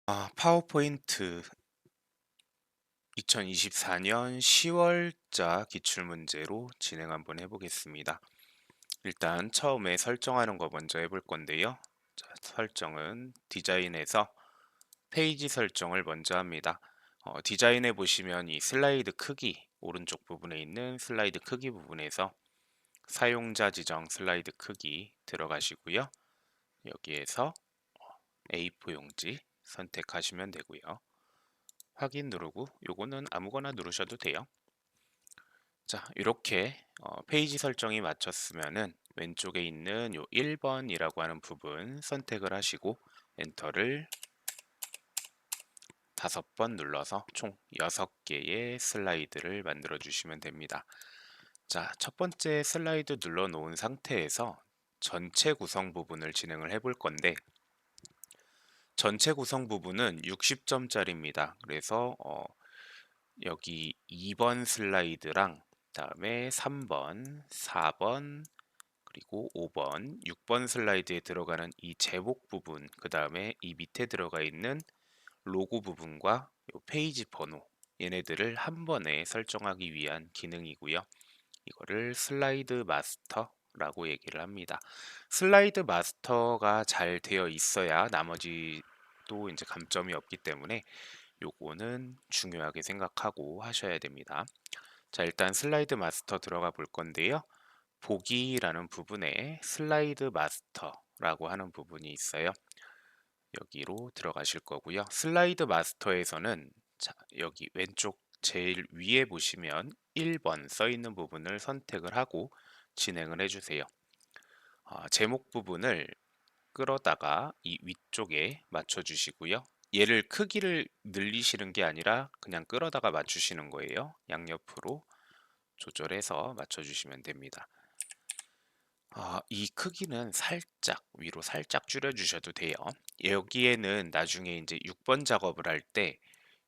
파워포인트 2024년 10월자 기출문제로 진행 한번 해보겠습니다. 일단 처음에 설정하는 거 먼저 해볼 건데요. 자, 설정은 디자인에서 페이지 설정을 먼저 합니다. 디자인에 보시면 이 슬라이드 크기, 오른쪽 부분에 있는 슬라이드 크기 부분에서 사용자 지정 슬라이드 크기 들어가시고요. 여기에서 A4 용지 선택하시면 되고요. 확인 누르고 요거는 아무거나 누르셔도 돼요. 자, 이렇게 페이지 설정이 마쳤으면은 왼쪽에 있는 요 1번이라고 하는 부분 선택을 하시고 엔터를 5번 눌러서 총 6개의 슬라이드를 만들어 주시면 됩니다. 자, 첫 번째 슬라이드 눌러 놓은 상태에서 전체 구성 부분을 진행을 해볼 건데 전체 구성 부분은 60점짜리입니다. 그래서 여기 2번 슬라이드랑 그다음에 3번, 4번, 그리고 5번, 6번 슬라이드에 들어가는 이 제목 부분, 그다음에 이 밑에 들어가 있는 로고 부분과 요 페이지 번호, 얘네들을 한 번에 설정하기 위한 기능이고요. 이거를 슬라이드 마스터라고 얘기를 합니다. 슬라이드 마스터가 잘 되어 있어야 나머지도 이제 감점이 없기 때문에 요거는 중요하게 생각하고 하셔야 됩니다. 자, 일단 슬라이드 마스터 들어가 볼 건데요. 보기라는 부분에 슬라이드 마스터라고 하는 부분이 있어요. 여기로 들어가실 거고요. 슬라이드 마스터에서는 자, 여기 왼쪽 제일 위에 보시면 1번 써 있는 부분을 선택을 하고 진행을 해주세요. 제목 부분을 끌어다가 이 위쪽에 맞춰 주시고요. 얘를 크기를 늘리시는 게 아니라 그냥 끌어다가 맞추시는 거예요. 양옆으로 조절해서 맞춰 주시면 됩니다. 이 크기는 살짝 위로 살짝 줄여 주셔도 돼요. 여기에는 나중에 이제 6번 작업을 할 때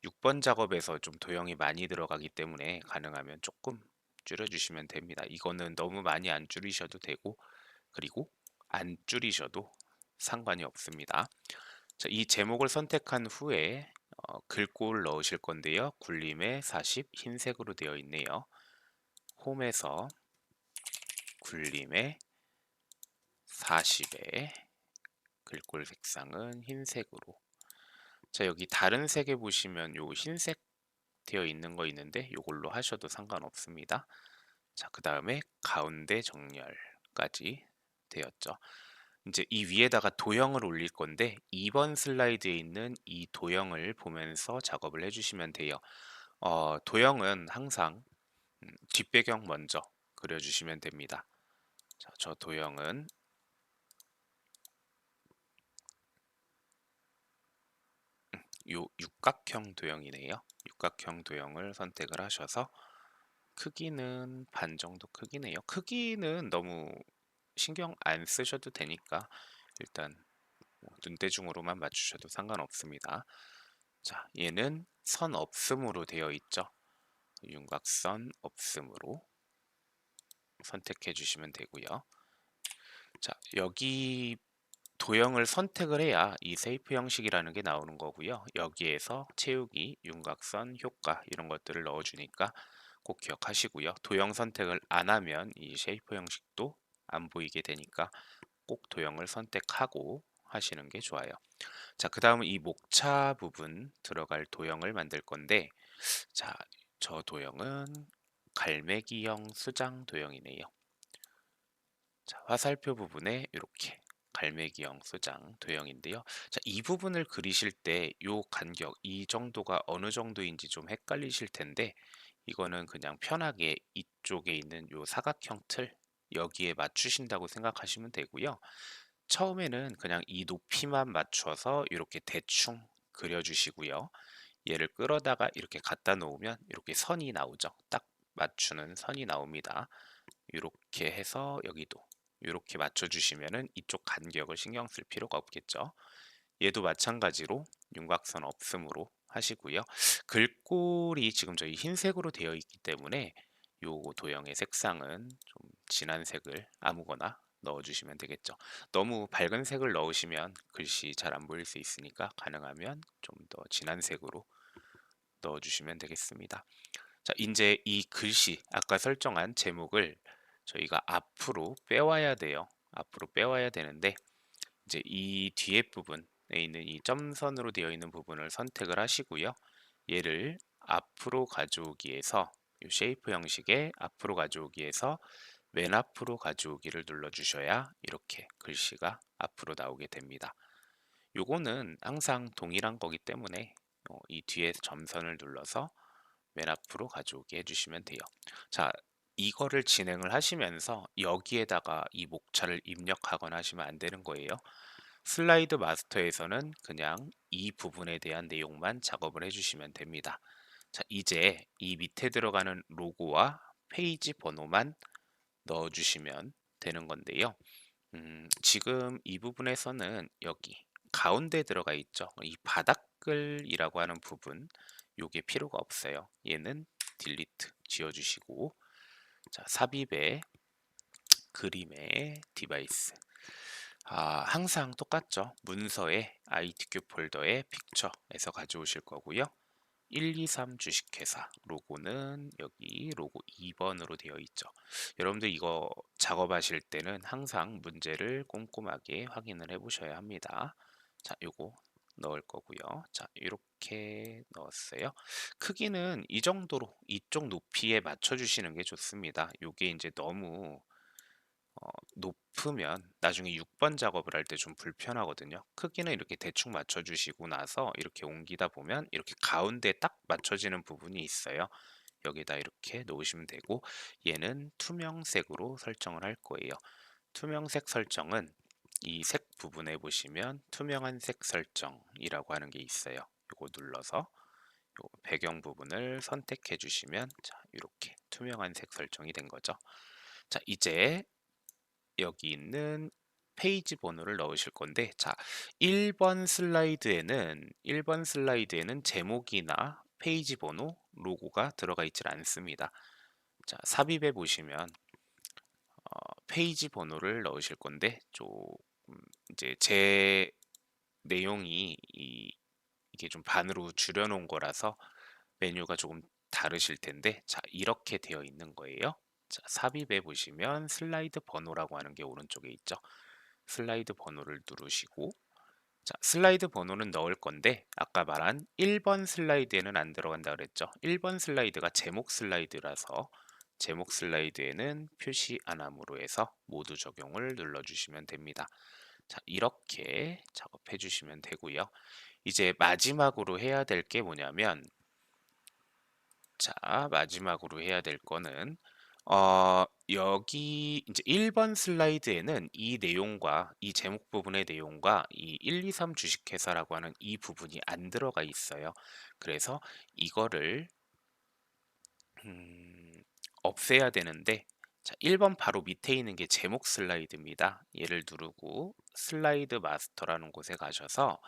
6번 작업에서 좀 도형이 많이 들어가기 때문에 가능하면 조금 줄여 주시면 됩니다. 이거는 너무 많이 안 줄이셔도 되고 그리고 안 줄이셔도 상관이 없습니다. 자, 이 제목을 선택한 후에 글꼴 넣으실 건데요. 굴림의 40 흰색으로 되어 있네요. 홈에서 굴림의 40의 글꼴 색상은 흰색으로. 자, 여기 다른 색에 보시면 요 흰색 되어 있는 거 있는데 요걸로 하셔도 상관없습니다. 자, 그 다음에 가운데 정렬까지 되었죠. 이제 이 위에다가 도형을 올릴 건데 2번 슬라이드에 있는 이 도형을 보면서 작업을 해주시면 돼요. 도형은 항상 뒷배경 먼저 그려주시면 됩니다. 자, 저 도형은 요 육각형 도형이네요. 육각형 도형을 선택을 하셔서 크기는 반 정도 크기네요. 크기는 너무 신경 안 쓰셔도 되니까 일단 눈대중으로만 맞추셔도 상관없습니다. 자, 얘는 선 없음으로 되어 있죠. 윤곽선 없음으로 선택해 주시면 되고요. 자, 여기 도형을 선택을 해야 이 세이프 형식이라는 게 나오는 거고요. 여기에서 채우기, 윤곽선, 효과 이런 것들을 넣어주니까 꼭 기억하시고요. 도형 선택을 안 하면 이 쉐이프 형식도 안 보이게 되니까 꼭 도형을 선택하고 하시는 게 좋아요. 자, 그 다음은 이 목차 부분 들어갈 도형을 만들 건데 자, 저 도형은 갈매기형 수장 도형이네요. 자, 화살표 부분에 이렇게 갈매기형 수장 도형인데요. 자, 이 부분을 그리실 때 요 간격, 이 정도가 어느 정도인지 좀 헷갈리실 텐데 이거는 그냥 편하게 이쪽에 있는 요 사각형 틀 여기에 맞추신다고 생각하시면 되고요. 처음에는 그냥 이 높이만 맞춰서 이렇게 대충 그려주시고요. 얘를 끌어다가 이렇게 갖다 놓으면 이렇게 선이 나오죠. 딱 맞추는 선이 나옵니다. 이렇게 해서 여기도 이렇게 맞춰주시면은 이쪽 간격을 신경 쓸 필요가 없겠죠. 얘도 마찬가지로 윤곽선 없음으로 하시고요. 글꼴이 지금 저희 흰색으로 되어 있기 때문에 요 도형의 색상은 좀 진한 색을 아무거나 넣어주시면 되겠죠. 너무 밝은 색을 넣으시면 글씨 잘 안 보일 수 있으니까 가능하면 좀 더 진한 색으로 넣어주시면 되겠습니다. 자, 이제 이 글씨, 아까 설정한 제목을 저희가 앞으로 빼와야 돼요. 앞으로 빼와야 되는데, 이제 이 뒤에 부분에 있는 이 점선으로 되어 있는 부분을 선택을 하시고요. 얘를 앞으로 가져오기에서 이 쉐이프 형식의 앞으로 가져오기에서 맨 앞으로 가져오기를 눌러주셔야 이렇게 글씨가 앞으로 나오게 됩니다. 요거는 항상 동일한 거기 때문에 이 뒤에 점선을 눌러서 맨 앞으로 가져오게 해주시면 돼요. 자, 이거를 진행을 하시면서 여기에다가 이 목차를 입력하거나 하시면 안 되는 거예요. 슬라이드 마스터에서는 그냥 이 부분에 대한 내용만 작업을 해주시면 됩니다. 자, 이제 이 밑에 들어가는 로고와 페이지 번호만 넣어주시면 되는 건데요. 지금 이 부분에서는 여기 가운데 들어가 있죠. 이 바닥글이라고 하는 부분, 요게 필요가 없어요. 얘는 딜리트 지워주시고, 자, 삽입의 그림의 디바이스. 항상 똑같죠. 문서의 ITQ 폴더의 픽처에서 가져오실 거고요. 123 주식회사 로고는 여기 로고 2번으로 되어 있죠. 여러분들 이거 작업하실 때는 항상 문제를 꼼꼼하게 확인을 해 보셔야 합니다. 자, 요거 넣을 거고요. 자, 이렇게 넣었어요. 크기는 이 정도로 이쪽 높이에 맞춰 주시는 게 좋습니다. 요게 이제 너무 높으면 나중에 6번 작업을 할 때 좀 불편하거든요. 크기는 이렇게 대충 맞춰주시고 나서 이렇게 옮기다 보면 이렇게 가운데 딱 맞춰지는 부분이 있어요. 여기다 이렇게 놓으시면 되고, 얘는 투명색으로 설정을 할 거예요. 투명색 설정은 이 색 부분에 보시면 투명한 색 설정이라고 하는 게 있어요. 이거 눌러서 요 배경 부분을 선택해 주시면 자, 이렇게 투명한 색 설정이 된 거죠. 자, 이제 여기 있는 페이지 번호를 넣으실 건데, 자, 1번 슬라이드에는 제목이나 페이지 번호, 로고가 들어가 있질 않습니다. 자, 삽입해 보시면 페이지 번호를 넣으실 건데, 조금 이제 제 내용이 이게 좀 반으로 줄여놓은 거라서 메뉴가 조금 다르실 텐데, 자, 이렇게 되어 있는 거예요. 자, 삽입해 보시면 슬라이드 번호라고 하는 게 오른쪽에 있죠. 슬라이드 번호를 누르시고, 자, 슬라이드 번호는 넣을 건데 아까 말한 1번 슬라이드에는 안 들어간다 그랬죠. 1번 슬라이드가 제목 슬라이드라서 제목 슬라이드에는 표시 안 함으로 해서 모두 적용을 눌러주시면 됩니다. 자, 이렇게 작업해 주시면 되고요. 이제 마지막으로 해야 될 게 뭐냐면, 자, 마지막으로 해야 될 거는 여기 이제 1번 슬라이드에는 이 내용과 이 제목 부분의 내용과 이 123 주식회사라고 하는 이 부분이 안 들어가 있어요. 그래서 이거를 없애야 되는데, 자, 1번 바로 밑에 있는 게 제목 슬라이드입니다. 얘를 누르고 슬라이드 마스터라는 곳에 가셔서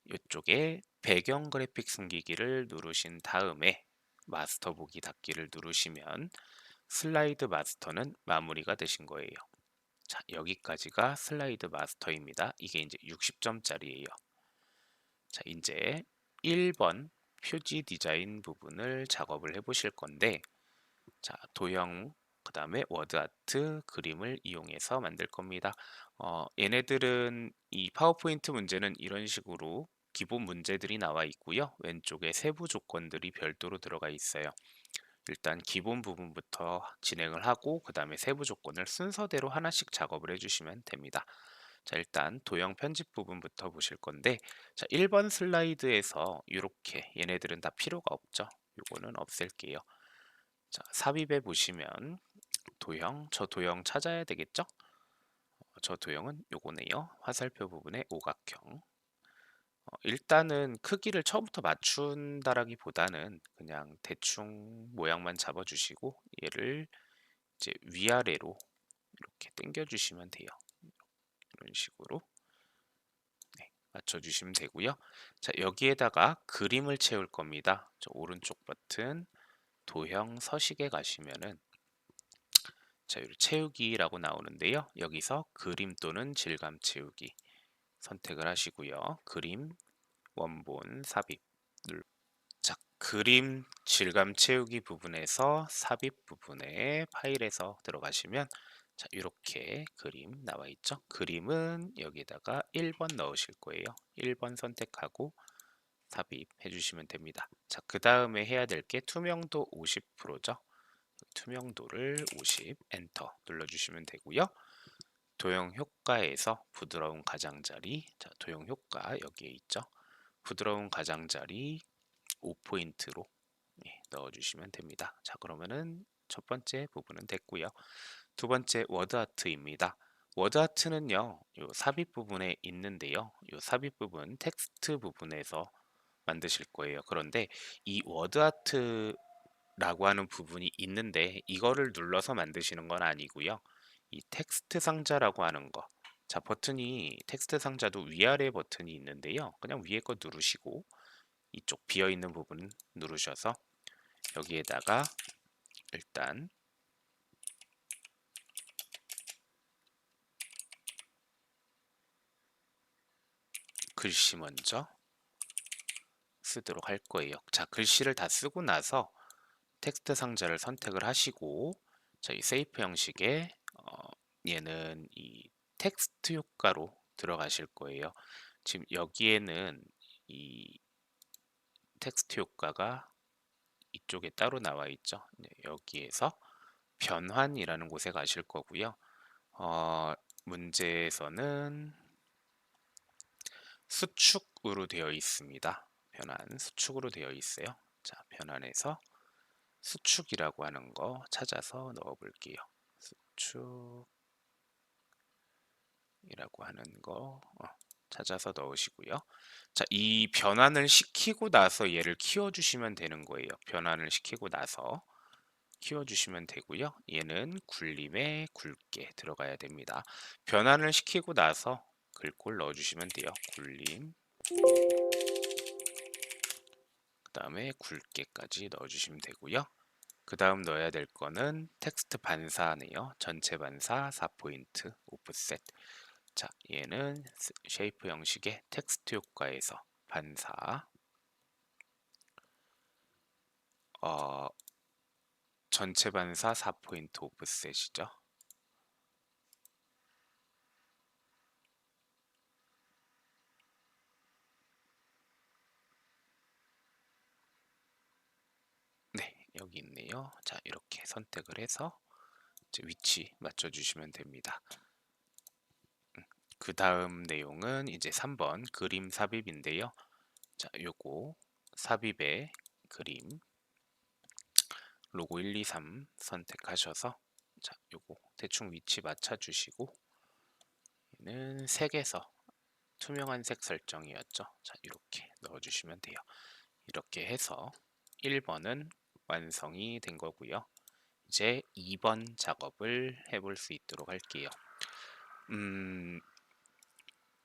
이쪽에 배경 그래픽 숨기기를 누르신 다음에 마스터 보기 닫기를 누르시면 슬라이드 마스터는 마무리가 되신 거예요. 자, 여기까지가 슬라이드 마스터입니다. 이게 이제 60점짜리예요. 자, 이제 1번 표지 디자인 부분을 작업을 해 보실 건데, 자, 도형, 그 다음에 워드 아트 그림을 이용해서 만들 겁니다. 얘네들은 이 파워포인트 문제는 이런 식으로 기본 문제들이 나와 있고요. 왼쪽에 세부 조건들이 별도로 들어가 있어요. 일단 기본 부분부터 진행을 하고 그 다음에 세부 조건을 순서대로 하나씩 작업을 해주시면 됩니다. 자, 일단 도형 편집 부분부터 보실 건데, 자, 1번 슬라이드에서 이렇게 얘네들은 다 필요가 없죠. 요거는 없앨게요. 자, 삽입해 보시면 도형, 저 도형 찾아야 되겠죠? 저 도형은 요거네요. 화살표 부분의 오각형. 일단은 크기를 처음부터 맞춘다라기보다는 그냥 대충 모양만 잡아주시고 얘를 이제 위아래로 이렇게 당겨주시면 돼요. 이런 식으로 네, 맞춰주시면 되고요. 자, 여기에다가 그림을 채울 겁니다. 저 오른쪽 버튼 도형 서식에 가시면은 자, 여기 채우기라고 나오는데요. 여기서 그림 또는 질감 채우기 선택을 하시고요. 그림, 원본, 삽입 자, 그림 질감 채우기 부분에서 삽입 부분에 파일에서 들어가시면 자, 이렇게 그림 나와 있죠. 그림은 여기다가 1번 넣으실 거예요. 1번 선택하고 삽입해 주시면 됩니다. 자, 그 다음에 해야 될 게 투명도 50%죠. 투명도를 50 엔터 눌러주시면 되고요. 도형 효과에서 부드러운 가장자리, 자, 도형 효과 여기에 있죠. 부드러운 가장자리 5포인트로 넣어주시면 됩니다. 자, 그러면은 첫 번째 부분은 됐고요. 두 번째 워드 아트입니다. 워드 아트는요, 요 삽입 부분에 있는데요. 요 삽입 부분 텍스트 부분에서 만드실 거예요. 그런데 이 워드 아트라고 하는 부분이 있는데 이거를 눌러서 만드시는 건 아니고요. 이 텍스트 상자라고 하는 거. 자, 버튼이 텍스트 상자도 위아래 버튼이 있는데요. 그냥 위에 거 누르시고 이쪽 비어 있는 부분 누르셔서 여기에다가 일단 글씨 먼저 쓰도록 할 거예요. 자, 글씨를 다 쓰고 나서 텍스트 상자를 선택을 하시고 자, 이 세이프 형식의 얘는 이 텍스트 효과로 들어가실 거예요. 지금 여기에는 이 텍스트 효과가 이쪽에 따로 나와 있죠. 네, 여기에서 변환이라는 곳에 가실 거고요. 문제에서는 수축으로 되어 있습니다. 변환 수축으로 되어 있어요. 자, 변환해서 수축이라고 하는 거 찾아서 넣어 볼게요. 수축이라고 하는 거 찾아서 넣으시고요. 자, 이 변환을 시키고 나서 얘를 키워주시면 되는 거예요. 변환을 시키고 나서 키워주시면 되고요. 얘는 굴림에 굵게 들어가야 됩니다. 변환을 시키고 나서 글꼴 넣어주시면 돼요. 굴림 그 다음에 굵게까지 넣어주시면 되고요. 그 다음 넣어야 될 거는 텍스트 반사네요. 전체 반사 4포인트 오프셋. 자, 얘는 쉐이프 형식의 텍스트 효과에서 반사 어, 전체 반사 4포인트 오프셋이죠. 네, 여기 있네요. 자, 이렇게 선택을 해서 이제 위치 맞춰주시면 됩니다. 그 다음 내용은 이제 3번 그림 삽입인데요. 자, 요거 삽입의 그림 로고 1, 2, 3 선택하셔서 자, 요거 대충 위치 맞춰주시고 얘는 색에서 투명한 색 설정이었죠. 자, 이렇게 넣어주시면 돼요. 이렇게 해서 1번은 완성이 된 거고요. 이제 2번 작업을 해볼 수 있도록 할게요.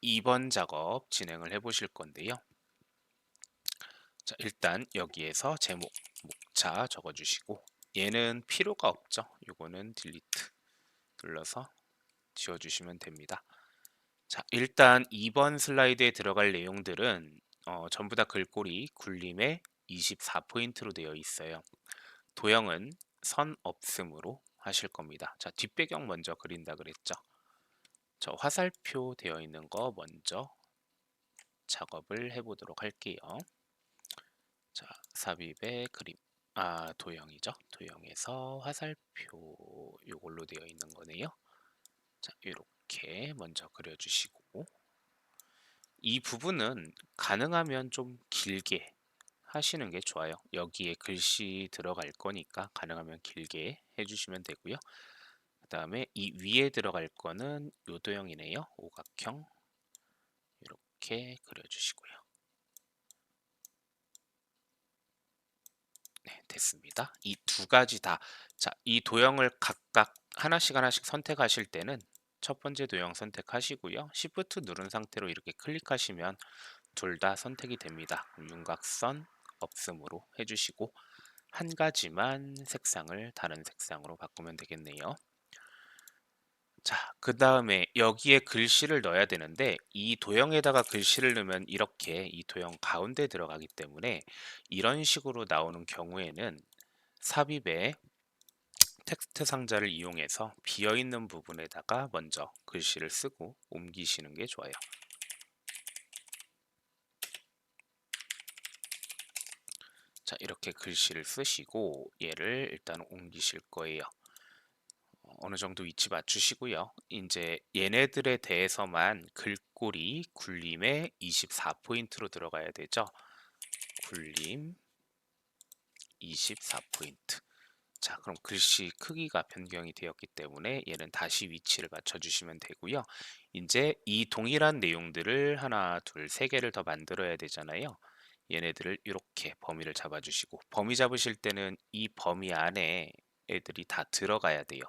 2번 작업 진행을 해 보실 건데요. 자, 일단 여기에서 제목, 목차 적어주시고 얘는 필요가 없죠. 요거는 딜리트 눌러서 지워주시면 됩니다. 자, 일단 2번 슬라이드에 들어갈 내용들은 전부 다 글꼴이 굴림에 24포인트로 되어 있어요. 도형은 선 없음으로 하실 겁니다. 자, 뒷배경 먼저 그린다 그랬죠. 저 화살표 되어 있는 거 먼저 작업을 해보도록 할게요. 자, 삽입의 그림, 도형이죠. 도형에서 화살표 요걸로 되어 있는 거네요. 자, 이렇게 먼저 그려주시고 이 부분은 가능하면 좀 길게 하시는 게 좋아요. 여기에 글씨 들어갈 거니까 가능하면 길게 해주시면 되고요. 그 다음에 이 위에 들어갈 거는 요 도형이네요. 오각형 이렇게 그려주시고요. 네, 됐습니다. 이 두 가지 다, 자, 이 도형을 각각 하나씩 선택하실 때는 첫 번째 도형 선택하시고요. Shift 누른 상태로 이렇게 클릭하시면 둘 다 선택이 됩니다. 윤곽선 없음으로 해주시고 한 가지만 색상을 다른 색상으로 바꾸면 되겠네요. 자, 그 다음에 여기에 글씨를 넣어야 되는데 이 도형에다가 글씨를 넣으면 이렇게 이 도형 가운데 들어가기 때문에 이런 식으로 나오는 경우에는 삽입의 텍스트 상자를 이용해서 비어있는 부분에다가 먼저 글씨를 쓰고 옮기시는 게 좋아요. 자, 이렇게 글씨를 쓰시고 얘를 일단 옮기실 거예요. 어느 정도 위치 맞추시고요. 이제 얘네들에 대해서만 글꼴이 굴림에 24포인트로 들어가야 되죠. 굴림 24포인트. 자, 그럼 글씨 크기가 변경이 되었기 때문에 얘는 다시 위치를 맞춰주시면 되고요. 이제 이 동일한 내용들을 하나, 둘, 세 개를 더 만들어야 되잖아요. 얘네들을 이렇게 범위를 잡아주시고 범위 잡으실 때는 이 범위 안에 애들이 다 들어가야 돼요.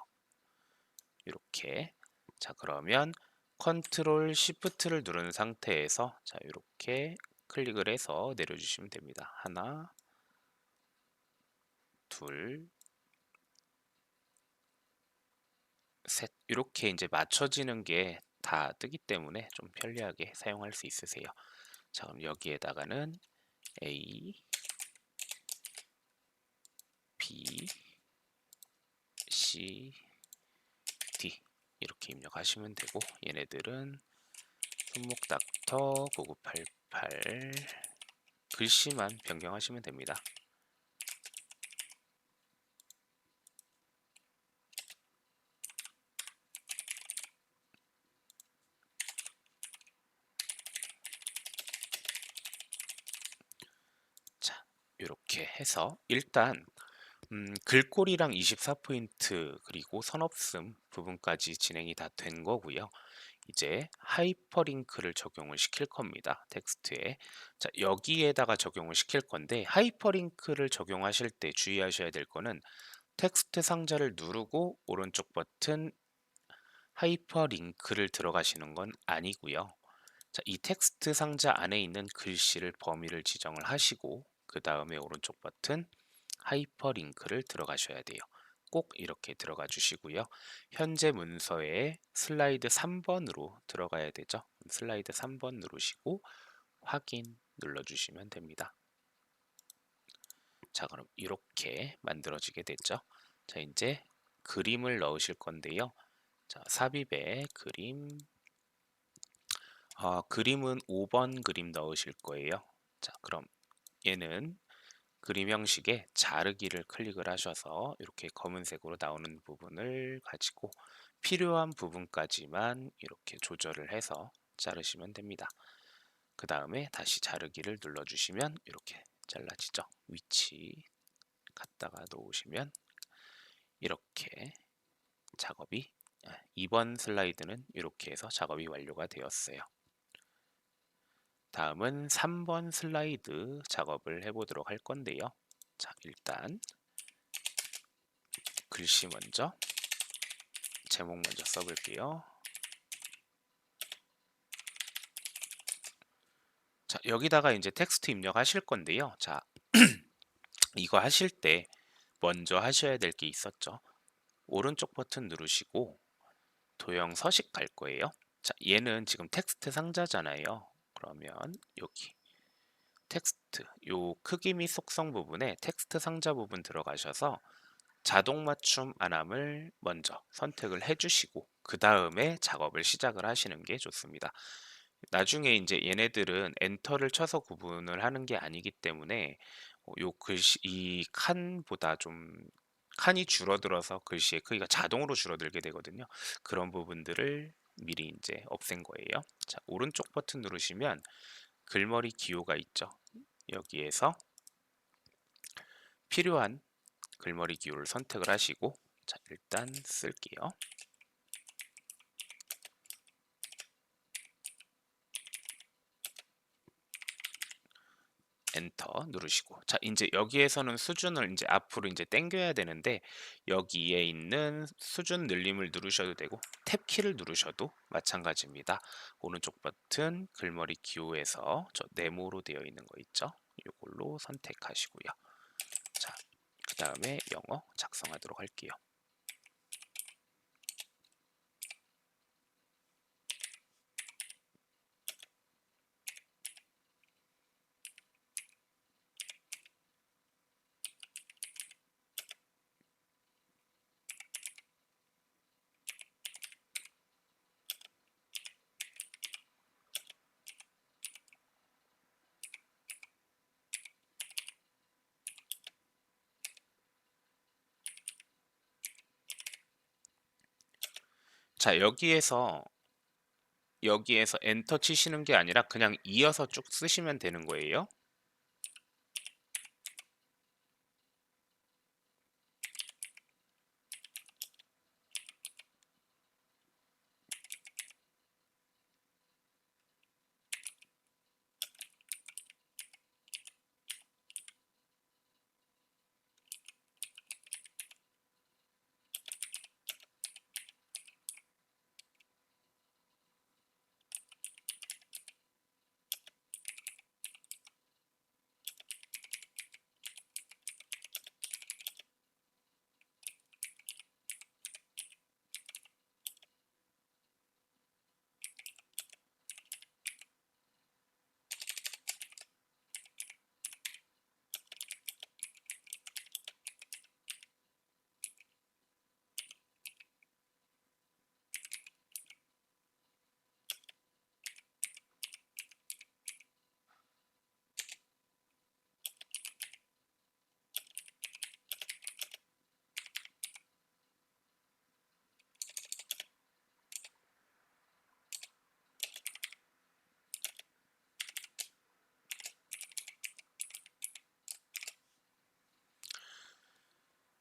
이렇게. 자, 그러면 컨트롤 시프트를 누른 상태에서 자, 이렇게 클릭을 해서 내려주시면 됩니다. 하나, 둘, 셋. 이렇게 이제 맞춰지는 게 다 뜨기 때문에 좀 편리하게 사용할 수 있으세요. 자, 그럼 여기에다가는 A, B, C, D 이렇게 입력하시면 되고 얘네들은 손목 닥터 9988 글씨만 변경하시면 됩니다. 자, 이렇게 해서 일단 글꼴이랑 24포인트 그리고 선없음 부분까지 진행이 다 된 거고요. 이제 하이퍼링크를 적용을 시킬 겁니다. 텍스트에. 자, 여기에다가 적용을 시킬 건데 하이퍼링크를 적용하실 때 주의하셔야 될 거는 텍스트 상자를 누르고 오른쪽 버튼 하이퍼링크를 들어가시는 건 아니고요. 자, 이 텍스트 상자 안에 있는 글씨를 범위를 지정을 하시고 그 다음에 오른쪽 버튼 하이퍼링크를 들어가셔야 돼요. 꼭 이렇게 들어가 주시고요. 현재 문서에 슬라이드 3번으로 들어가야 되죠. 슬라이드 3번 누르시고 확인 눌러주시면 됩니다. 자, 그럼 이렇게 만들어지게 됐죠. 자, 이제 그림을 넣으실 건데요. 자, 삽입에 그림, 그림은 5번 그림 넣으실 거예요. 자, 그럼 얘는 그림 형식에 자르기를 클릭을 하셔서 이렇게 검은색으로 나오는 부분을 가지고 필요한 부분까지만 이렇게 조절을 해서 자르시면 됩니다. 그 다음에 다시 자르기를 눌러주시면 이렇게 잘라지죠. 위치 갖다가 놓으시면 이렇게 작업이 2번 슬라이드는 이렇게 해서 작업이 완료가 되었어요. 다음은 3번 슬라이드 작업을 해보도록 할 건데요. 자, 일단 글씨 먼저 제목 먼저 써볼게요. 자, 여기다가 이제 텍스트 입력하실 건데요. 자, 이거 하실 때 먼저 하셔야 될 게 있었죠. 오른쪽 버튼 누르시고 도형 서식 갈 거예요. 자, 얘는 지금 텍스트 상자잖아요. 그러면 여기 텍스트 요 크기 및 속성 부분에 텍스트 상자 부분 들어가셔서 자동 맞춤 안함을 먼저 선택을 해주시고 그 다음에 작업을 시작을 하시는 게 좋습니다. 나중에 이제 얘네들은 엔터를 쳐서 구분을 하는 게 아니기 때문에 요 글씨 이 칸보다 좀 칸이 줄어들어서 글씨의 크기가 자동으로 줄어들게 되거든요. 그런 부분들을 미리 이제 없앤 거예요. 자, 오른쪽 버튼 누르시면 글머리 기호가 있죠. 여기에서 필요한 글머리 기호를 선택을 하시고 자, 일단 쓸게요. 엔터 누르시고 자, 이제 여기에서는 수준을 이제 앞으로 이제 당겨야 되는데 여기에 있는 수준 늘림을 누르셔도 되고 탭 키를 누르셔도 마찬가지입니다. 오른쪽 버튼 글머리 기호에서 저 네모로 되어 있는 거 있죠? 이걸로 선택하시고요. 자, 그 다음에 영어 작성하도록 할게요. 자, 여기에서 엔터 치시는 게 아니라 그냥 이어서 쭉 쓰시면 되는 거예요.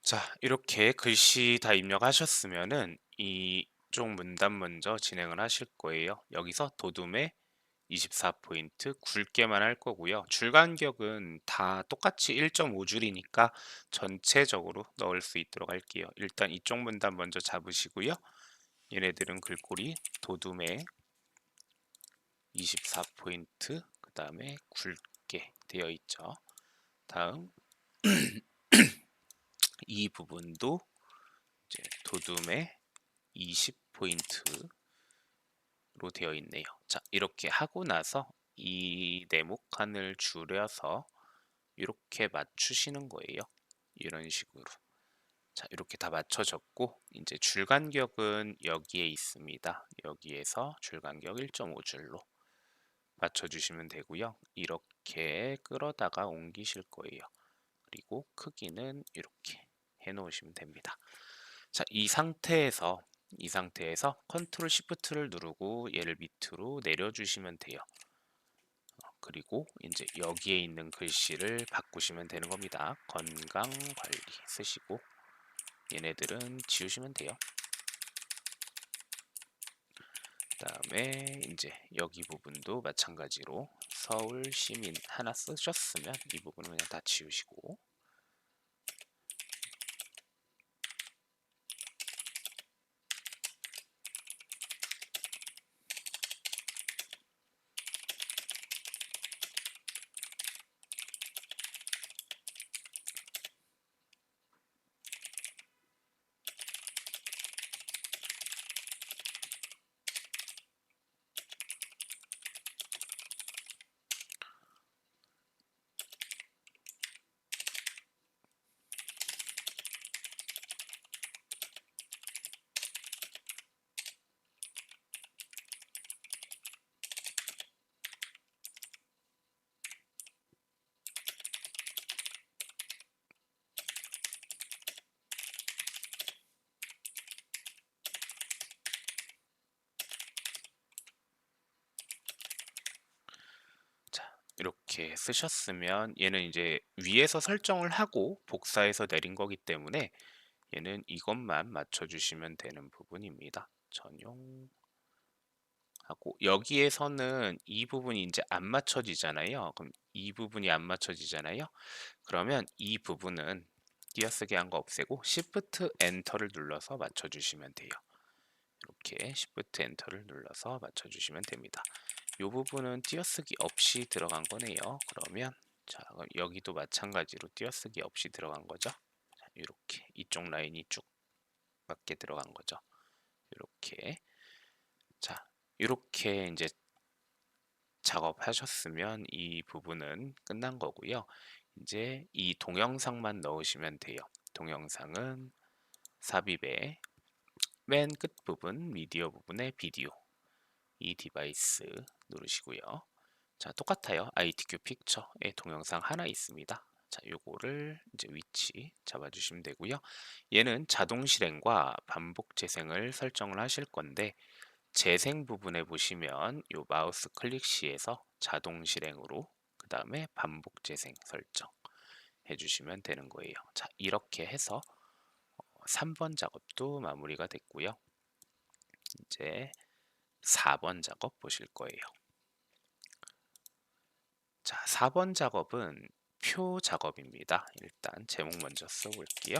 자, 이렇게 글씨 다 입력하셨으면은 이쪽 문단 먼저 진행을 하실 거예요. 여기서 도둠에 24포인트 굵게만 할 거고요. 줄 간격은 다 똑같이 1.5줄이니까 전체적으로 넣을 수 있도록 할게요. 일단 이쪽 문단 먼저 잡으시고요. 얘네들은 글꼴이 도둠에 24포인트, 그 다음에 굵게 되어 있죠. 다음 이 부분도 이제 도둠에 20포인트로 되어 있네요. 자, 이렇게 하고 나서 이 네모칸을 줄여서 이렇게 맞추시는 거예요. 이런 식으로. 자, 이렇게 다 맞춰졌고 이제 줄 간격은 여기에 있습니다. 여기에서 줄 간격 1.5줄로 맞춰주시면 되고요. 이렇게 끌어다가 옮기실 거예요. 그리고 크기는 이렇게 해 놓으시면 됩니다. 자, 이 상태에서 컨트롤 시프트를 누르고 얘를 밑으로 내려주시면 돼요. 그리고 이제 여기에 있는 글씨를 바꾸시면 되는 겁니다. 건강 관리 쓰시고 얘네들은 지우시면 돼요. 그다음에 이제 여기 부분도 마찬가지로 서울 시민 하나 쓰셨으면 이 부분은 그냥 다 지우시고 자, 이렇게 쓰셨으면 얘는 이제 위에서 설정을 하고 복사해서 내린 거기 때문에 얘는 이것만 맞춰주시면 되는 부분입니다. 전용하고 여기에서는 이 부분이 이제 안 맞춰지잖아요. 그럼 이 부분이 안 맞춰지잖아요. 그러면 이 부분은 띄어쓰기 한 거 없애고 Shift 엔터를 눌러서 맞춰주시면 돼요. 이렇게 Shift 엔터를 눌러서 맞춰주시면 됩니다. 이 부분은 띄어쓰기 없이 들어간 거네요. 그러면 자, 그럼 여기도 마찬가지로 띄어쓰기 없이 들어간 거죠. 자, 이렇게 이쪽 라인이 쭉 맞게 들어간 거죠. 이렇게 자, 이렇게 이제 작업하셨으면 이 부분은 끝난 거고요. 이제 이 동영상만 넣으시면 돼요. 동영상은 삽입에 맨 끝 부분 미디어 부분에 비디오 이 디바이스 누르시고요. 자, 똑같아요. ITQ 픽처에 동영상 하나 있습니다. 자, 요거를 이제 위치 잡아주시면 되고요. 얘는 자동 실행과 반복 재생을 설정을 하실 건데 재생 부분에 보시면 요 마우스 클릭 시에서 자동 실행으로 그 다음에 반복 재생 설정 해주시면 되는 거예요. 자, 이렇게 해서 3번 작업도 마무리가 됐고요. 이제 4번 작업 보실 거예요. 자, 4번 작업은 표 작업입니다. 일단 제목 먼저 써볼게요.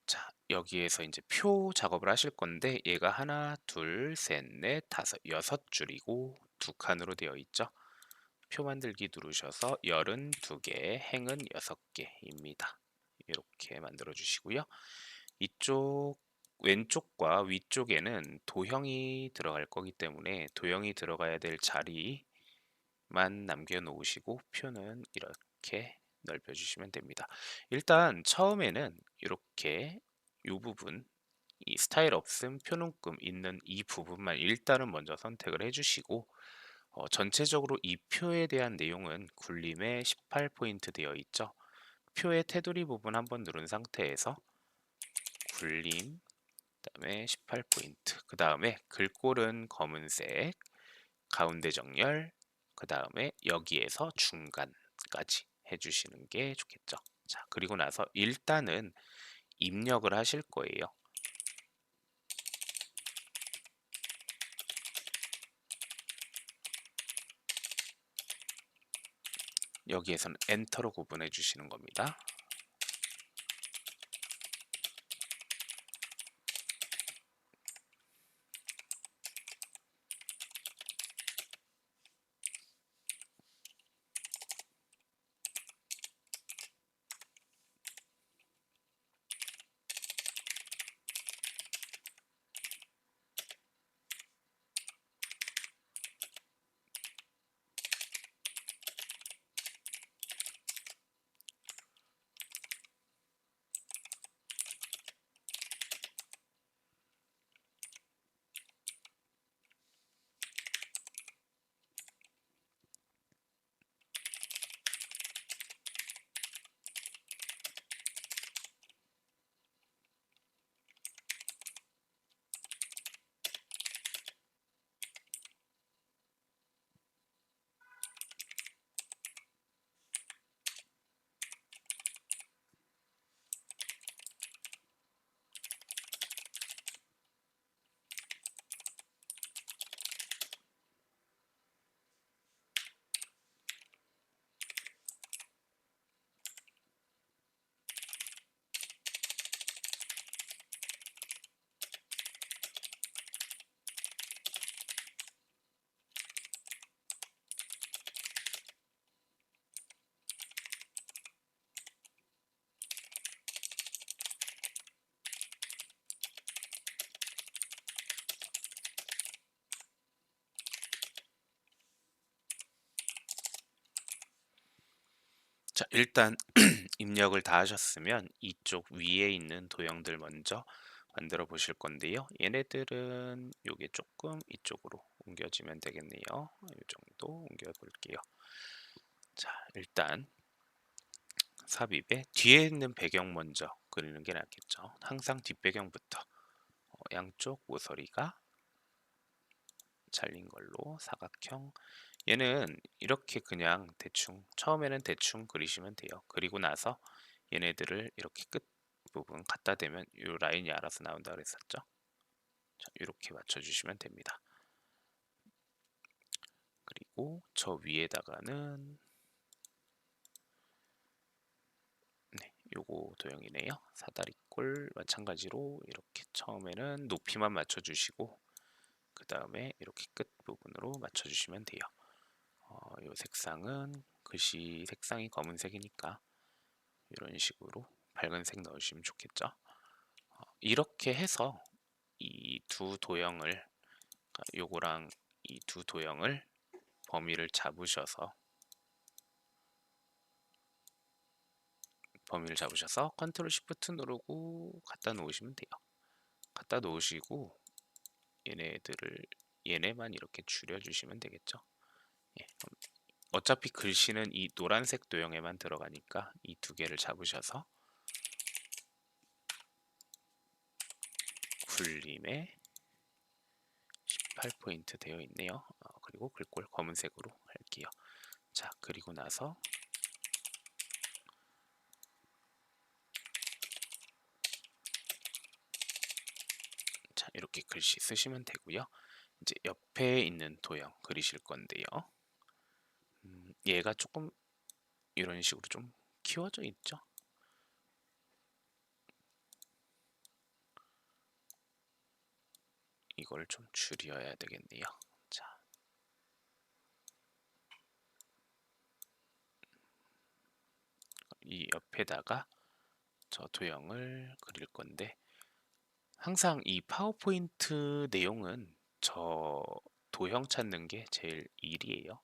자, 여기에서 이제 표 작업을 하실 건데 얘가 하나, 둘, 셋, 넷, 다섯, 6줄이고 두 칸으로 되어 있죠. 표 만들기 누르셔서 열은 2개, 행은 6개입니다. 이렇게 만들어 주시고요. 이쪽 왼쪽과 위쪽에는 도형이 들어갈 거기 때문에 도형이 들어가야 될 자리만 남겨 놓으시고 표는 이렇게 넓혀 주시면 됩니다. 일단 처음에는 이렇게 이 부분 이 스타일 없음 표눈금 있는 이 부분만 일단은 먼저 선택을 해주시고 전체적으로 이 표에 대한 내용은 굴림에 18포인트 되어 있죠. 표의 테두리 부분 한번 누른 상태에서 굴림 그다음에 18포인트 그 다음에 글꼴은 검은색 가운데 정렬 그 다음에 여기에서 중간까지 해주시는 게 좋겠죠. 자, 그리고 나서 일단은 입력을 하실 거예요. 여기에서는 엔터로 구분해 주시는 겁니다. 자, 일단 입력을 다 하셨으면 이쪽 위에 있는 도형들 먼저 만들어 보실 건데요. 얘네들은 요게 조금 이쪽으로 옮겨지면 되겠네요. 이 정도 옮겨 볼게요. 자, 일단 삽입에 뒤에 있는 배경 먼저 그리는 게 낫겠죠. 항상 뒷배경부터 양쪽 모서리가 잘린 걸로 사각형. 얘는 이렇게 그냥 대충 처음에는 대충 그리시면 돼요. 그리고 나서 얘네들을 이렇게 끝 부분 갖다 대면 이 라인이 알아서 나온다 그랬었죠. 자, 이렇게 맞춰주시면 됩니다. 그리고 저 위에다가는 네, 요거 도형이네요. 사다리꼴 마찬가지로 이렇게 처음에는 높이만 맞춰주시고 그 다음에 이렇게 끝 부분으로 맞춰주시면 돼요. 요 색상은 글씨 색상이 검은색이니까 이런 식으로 밝은색 넣으시면 좋겠죠. 이렇게 해서 이 두 도형을 그러니까 요거랑 이 두 도형을 범위를 잡으셔서 컨트롤 시프트 누르고 갖다 놓으시면 돼요. 갖다 놓으시고 얘네만 이렇게 줄여주시면 되겠죠. 예, 어차피 글씨는 이 노란색 도형에만 들어가니까 이 두 개를 잡으셔서 굴림에 18포인트 되어 있네요. 그리고 글꼴 검은색으로 할게요. 자, 그리고 나서 자, 이렇게 글씨 쓰시면 되고요. 이제 옆에 있는 도형 그리실 건데요. 얘가 조금 이런 식으로 좀 키워져 있죠. 이걸 좀 줄여야 되겠네요. 자, 이 옆에다가 저 도형을 그릴 건데 항상 이 파워포인트 내용은 저 도형 찾는 게 제일 일이에요.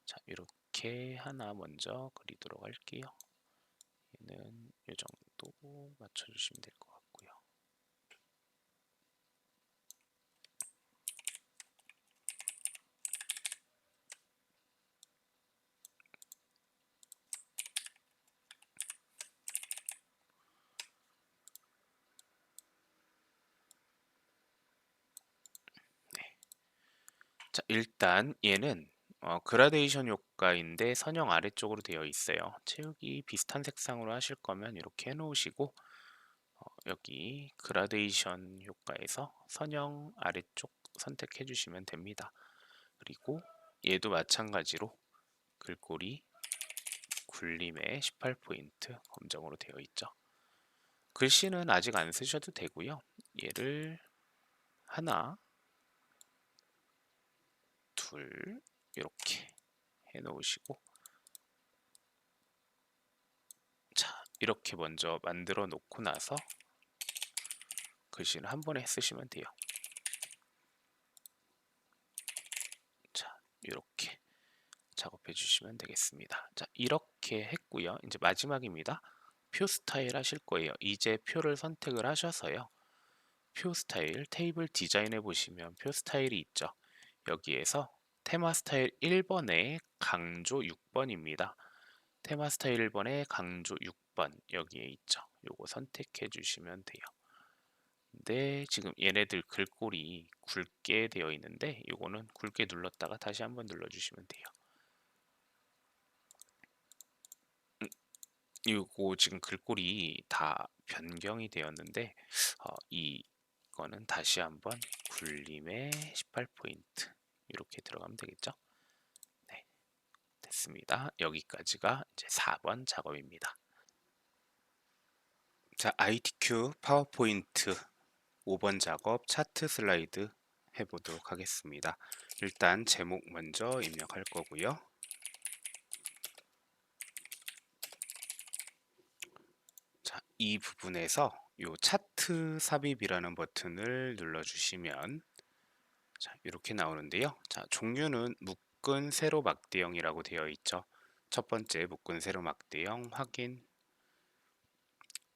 자, 이렇게 하나 먼저 그리도록 할게요. 얘는 이 정도 맞춰주시면 될 것 같고요. 네. 자, 일단 얘는 그라데이션 효과인데 선형 아래쪽으로 되어 있어요. 채우기 비슷한 색상으로 하실 거면 이렇게 해놓으시고 여기 그라데이션 효과에서 선형 아래쪽 선택해 주시면 됩니다. 그리고 얘도 마찬가지로 글꼴이 굴림에 18포인트 검정으로 되어 있죠. 글씨는 아직 안 쓰셔도 되고요. 얘를 하나, 둘 이렇게 해 놓으시고 자, 이렇게 먼저 만들어 놓고 나서 글씨는 한 번에 쓰시면 돼요. 자, 이렇게 작업해 주시면 되겠습니다. 자, 이렇게 했고요. 이제 마지막입니다. 표 스타일 하실 거예요. 이제 표를 선택을 하셔서요. 표 스타일 테이블 디자인해 보시면 표 스타일이 있죠. 여기에서 테마 스타일 1번에 강조 6번입니다. 테마 스타일 1번에 강조 6번 여기에 있죠. 요거 선택해 주시면 돼요. 근데 지금 얘네들 글꼴이 굵게 되어 있는데 요거는 굵게 눌렀다가 다시 한번 눌러주시면 돼요. 이거 지금 글꼴이 다 변경이 되었는데 이거는 다시 한번 굴림에 18포인트 이렇게 들어가면 되겠죠? 네, 됐습니다. 여기까지가 이제 4번 작업입니다. 자, ITQ 파워포인트 5번 작업 차트 슬라이드 해보도록 하겠습니다. 일단 제목 먼저 입력할 거고요. 자, 이 부분에서 요 차트 삽입이라는 버튼을 눌러주시면 자, 이렇게 나오는데요. 자, 종류는 묶은 세로 막대형이라고 되어 있죠. 첫 번째 묶은 세로 막대형 확인.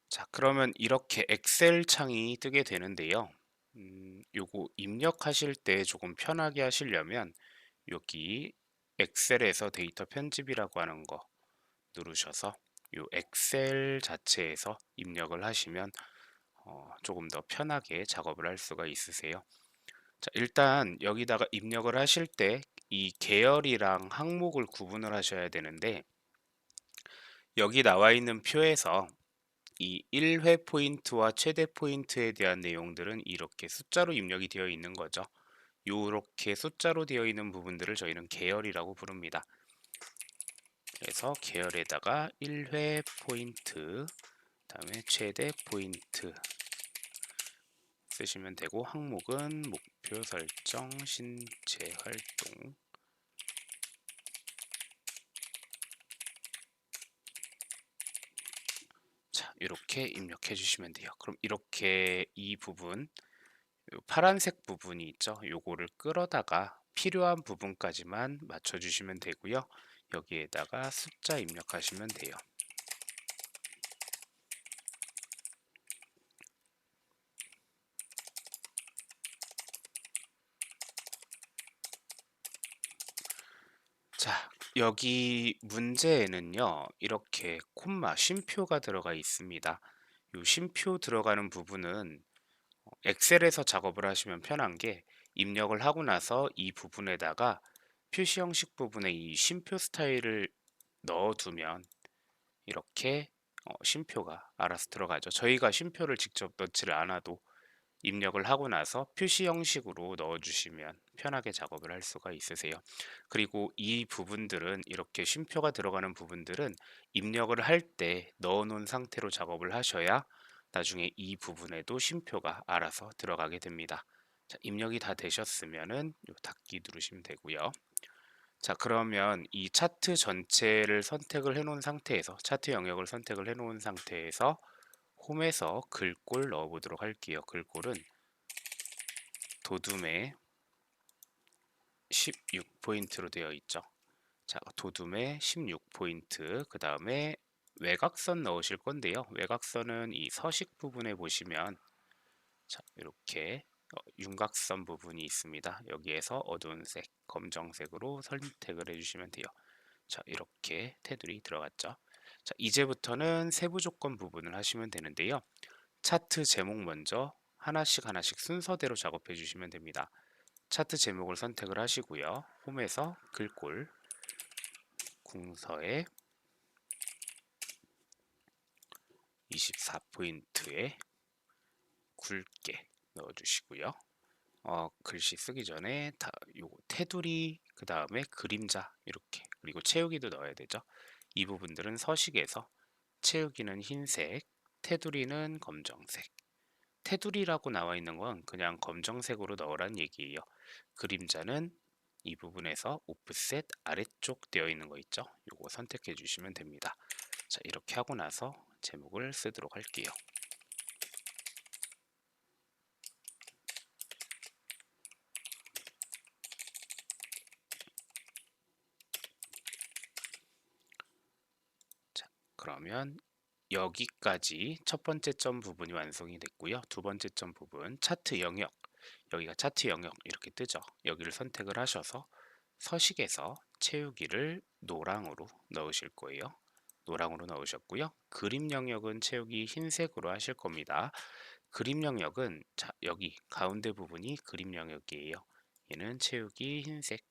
자, 그러면 이렇게 엑셀 창이 뜨게 되는데요. 요거 입력하실 때 조금 편하게 하시려면 여기 엑셀에서 데이터 편집이라고 하는 거 누르셔서 요 엑셀 자체에서 입력을 하시면 조금 더 편하게 작업을 할 수가 있으세요. 자, 일단 여기다가 입력을 하실 때 이 계열이랑 항목을 구분을 하셔야 되는데 여기 나와 있는 표에서 이 1회 포인트와 최대 포인트에 대한 내용들은 이렇게 숫자로 입력이 되어 있는 거죠. 이렇게 숫자로 되어 있는 부분들을 저희는 계열이라고 부릅니다. 그래서 계열에다가 1회 포인트, 그다음에 최대 포인트 쓰시면 되고 항목은 목표 설정, 신체 활동. 자, 이렇게 입력해 주시면 돼요. 그럼 이렇게 이 부분, 요 파란색 부분이 있죠. 요거를 끌어다가 필요한 부분까지만 맞춰 주시면 되고요. 여기에다가 숫자 입력하시면 돼요. 여기 문제에는요, 이렇게 콤마, 쉼표가 들어가 있습니다. 이 쉼표 들어가는 부분은 엑셀에서 작업을 하시면 편한 게 입력을 하고 나서 이 부분에다가 표시 형식 부분에 이 쉼표 스타일을 넣어두면 이렇게 쉼표가 알아서 들어가죠. 저희가 쉼표를 직접 넣지를 않아도 입력을 하고 나서 표시 형식으로 넣어주시면 편하게 작업을 할 수가 있으세요. 그리고 이 부분들은 이렇게 쉼표가 들어가는 부분들은 입력을 할 때 넣어놓은 상태로 작업을 하셔야 나중에 이 부분에도 쉼표가 알아서 들어가게 됩니다. 자, 입력이 다 되셨으면은 요 닫기 누르시면 되고요. 자, 그러면 이 차트 전체를 선택을 해 놓은 상태에서 차트 영역을 선택을 해 놓은 상태에서 홈에서 글꼴 넣어 보도록 할게요. 글꼴은 도둠에 16포인트로 되어 있죠. 자, 도둠에 16포인트, 그 다음에 외곽선 넣으실 건데요. 외곽선은 이 서식 부분에 보시면 자, 이렇게 윤곽선 부분이 있습니다. 여기에서 어두운 색, 검정색으로 선택을 해주시면 돼요. 자, 이렇게 테두리 들어갔죠. 자, 이제부터는 세부 조건 부분을 하시면 되는데요. 차트 제목 먼저 하나씩 하나씩 순서대로 작업해 주시면 됩니다. 차트 제목을 선택을 하시고요. 홈에서 글꼴 궁서에 24포인트에 굵게 넣어주시고요. 글씨 쓰기 전에 요 테두리 그 다음에 그림자 이렇게 그리고 채우기도 넣어야 되죠. 이 부분들은 서식에서 채우기는 흰색, 테두리는 검정색. 테두리라고 나와 있는 건 그냥 검정색으로 넣으란 얘기예요. 그림자는 이 부분에서 오프셋 아래쪽 되어 있는 거 있죠? 요거 선택해 주시면 됩니다. 자, 이렇게 하고 나서 제목을 쓰도록 할게요. 자, 그러면 여기까지 첫 번째 점 부분이 완성이 됐고요. 두 번째 점 부분 차트 영역, 여기가 차트 영역 이렇게 뜨죠. 여기를 선택을 하셔서 서식에서 채우기를 노랑으로 넣으실 거예요. 노랑으로 넣으셨고요. 그림 영역은 채우기 흰색으로 하실 겁니다. 그림 영역은 자, 여기 가운데 부분이 그림 영역이에요. 얘는 채우기 흰색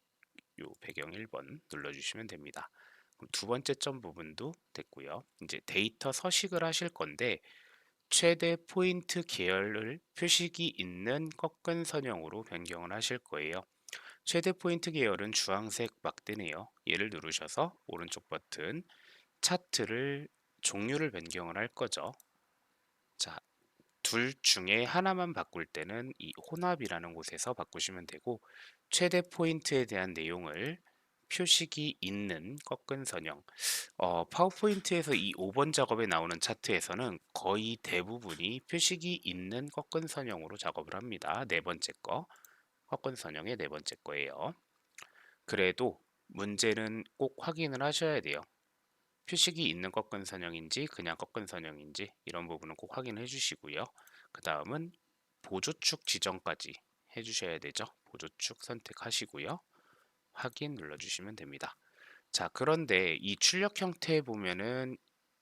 요 배경 1번 눌러주시면 됩니다. 그럼 두 번째 점 부분도 됐고요. 이제 데이터 서식을 하실 건데 최대 포인트 계열을 표식이 있는 꺾은 선형으로 변경을 하실 거예요. 최대 포인트 계열은 주황색 막대네요. 얘를 누르셔서 오른쪽 버튼 차트를 종류를 변경을 할 거죠. 자, 둘 중에 하나만 바꿀 때는 이 혼합이라는 곳에서 바꾸시면 되고 최대 포인트에 대한 내용을 표식이 있는 꺾은 선형 파워포인트에서 이 5번 작업에 나오는 차트에서는 거의 대부분이 표식이 있는 꺾은 선형으로 작업을 합니다. 네 번째 거 꺾은 선형의 네 번째 거예요. 그래도 문제는 꼭 확인을 하셔야 돼요. 표식이 있는 꺾은 선형인지 그냥 꺾은 선형인지 이런 부분은 꼭 확인해 주시고요. 그 다음은 보조축 지정까지 해주셔야 되죠. 보조축 선택하시고요. 확인 눌러주시면 됩니다. 자, 그런데 이 출력 형태에 보면은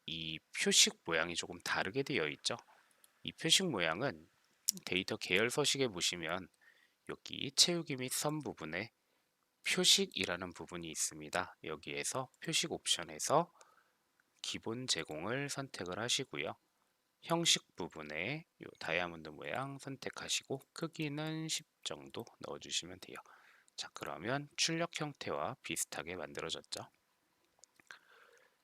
이 표식 모양이 조금 다르게 되어 있죠. 이 표식 모양은 데이터 계열 서식에 보시면 여기 채우기 및 선 부분에 표식이라는 부분이 있습니다. 여기에서 표식 옵션에서 기본 제공을 선택을 하시고요. 형식 부분에 이 다이아몬드 모양 선택하시고 크기는 10 정도 넣어주시면 돼요. 자, 그러면 출력 형태와 비슷하게 만들어졌죠.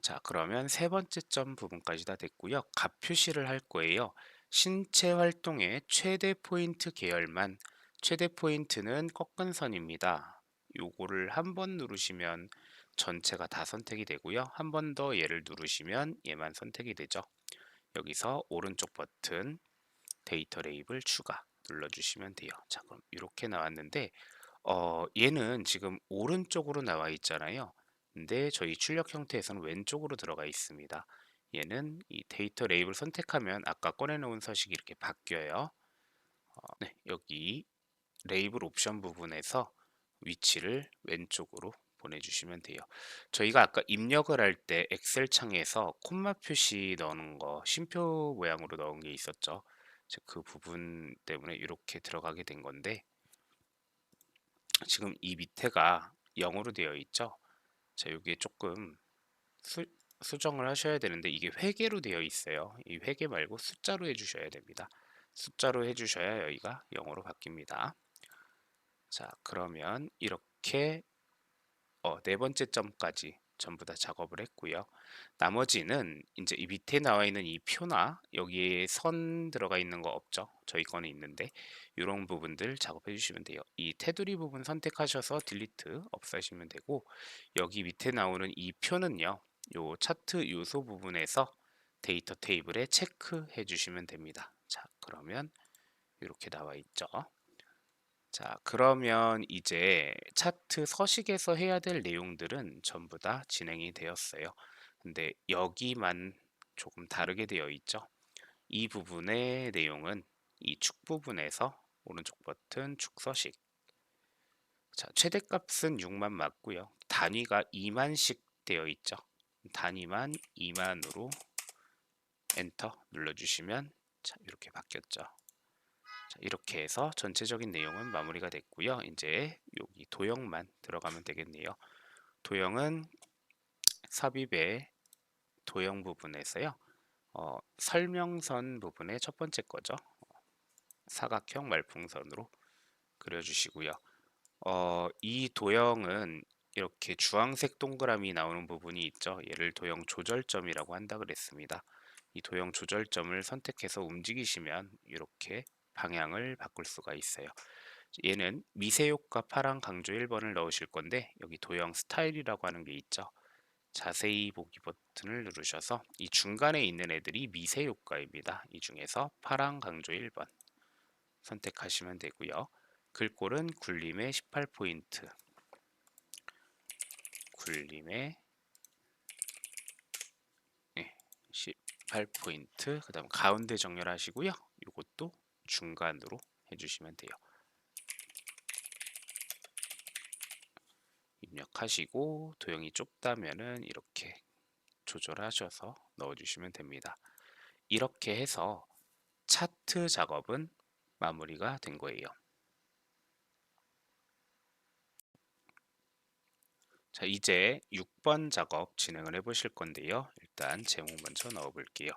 자, 그러면 세 번째 점 부분까지 다 됐고요. 값 표시를 할 거예요. 신체 활동의 최대 포인트 계열만, 최대 포인트는 꺾은 선입니다. 요거를 한 번 누르시면 전체가 다 선택이 되고요. 한 번 더 얘를 누르시면 얘만 선택이 되죠. 여기서 오른쪽 버튼 데이터 레이블 추가 눌러주시면 돼요. 자, 그럼 이렇게 나왔는데 얘는 지금 오른쪽으로 나와 있잖아요. 근데 저희 출력 형태에서는 왼쪽으로 들어가 있습니다. 얘는 이 데이터 레이블 선택하면 아까 꺼내놓은 서식이 이렇게 바뀌어요. 네, 여기 레이블 옵션 부분에서 위치를 왼쪽으로 보내주시면 돼요. 저희가 아까 입력을 할 때 엑셀 창에서 콤마 표시 넣는 거 쉼표 모양으로 넣은 게 있었죠. 그 부분 때문에 이렇게 들어가게 된 건데 지금 이 밑에가 0으로 되어 있죠. 자, 여기에 조금 수정을 하셔야 되는데 이게 회계로 되어 있어요. 이 회계 말고 숫자로 해주셔야 됩니다. 숫자로 해주셔야 여기가 0으로 바뀝니다. 자, 그러면 이렇게 네 번째 점까지 전부 다 작업을 했고요. 나머지는 이제 이 밑에 나와 있는 이 표나 여기에 선 들어가 있는 거 없죠? 저희 거는 있는데 이런 부분들 작업해 주시면 돼요. 이 테두리 부분 선택하셔서 딜리트 없애시면 되고 여기 밑에 나오는 이 표는요. 요 차트 요소 부분에서 데이터 테이블에 체크해 주시면 됩니다. 자, 그러면 이렇게 나와 있죠. 자, 그러면 이제 차트 서식에서 해야 될 내용들은 전부 다 진행이 되었어요. 근데 여기만 조금 다르게 되어 있죠. 이 부분의 내용은 이 축 부분에서 오른쪽 버튼 축 서식. 자, 최대값은 6만 맞고요. 단위가 2만씩 되어 있죠. 단위만 2만으로 엔터 눌러주시면 자, 이렇게 바뀌었죠. 자, 이렇게 해서 전체적인 내용은 마무리가 됐고요. 이제 여기 도형만 들어가면 되겠네요. 도형은 삽입의 도형 부분에서요. 설명선 부분의 첫 번째 거죠. 사각형 말풍선으로 그려주시고요. 이 도형은 이렇게 주황색 동그라미 나오는 부분이 있죠. 얘를 도형 조절점이라고 한다 그랬습니다. 이 도형 조절점을 선택해서 움직이시면 이렇게 방향을 바꿀 수가 있어요. 얘는 미세효과 파랑 강조 1번을 넣으실 건데 여기 도형 스타일이라고 하는 게 있죠. 자세히 보기 버튼을 누르셔서 이 중간에 있는 애들이 미세효과입니다. 이 중에서 파랑 강조 1번 선택하시면 되고요. 글꼴은 굴림의 18포인트 굴림의 18포인트 그 다음 가운데 정렬하시고요. 이것도 중간으로 해주시면 돼요. 입력하시고 도형이 좁다면은 이렇게 조절하셔서 넣어주시면 됩니다. 이렇게 해서 차트 작업은 마무리가 된 거예요. 자, 이제 6번 작업 진행을 해 보실 건데요. 일단 제목 먼저 넣어 볼게요.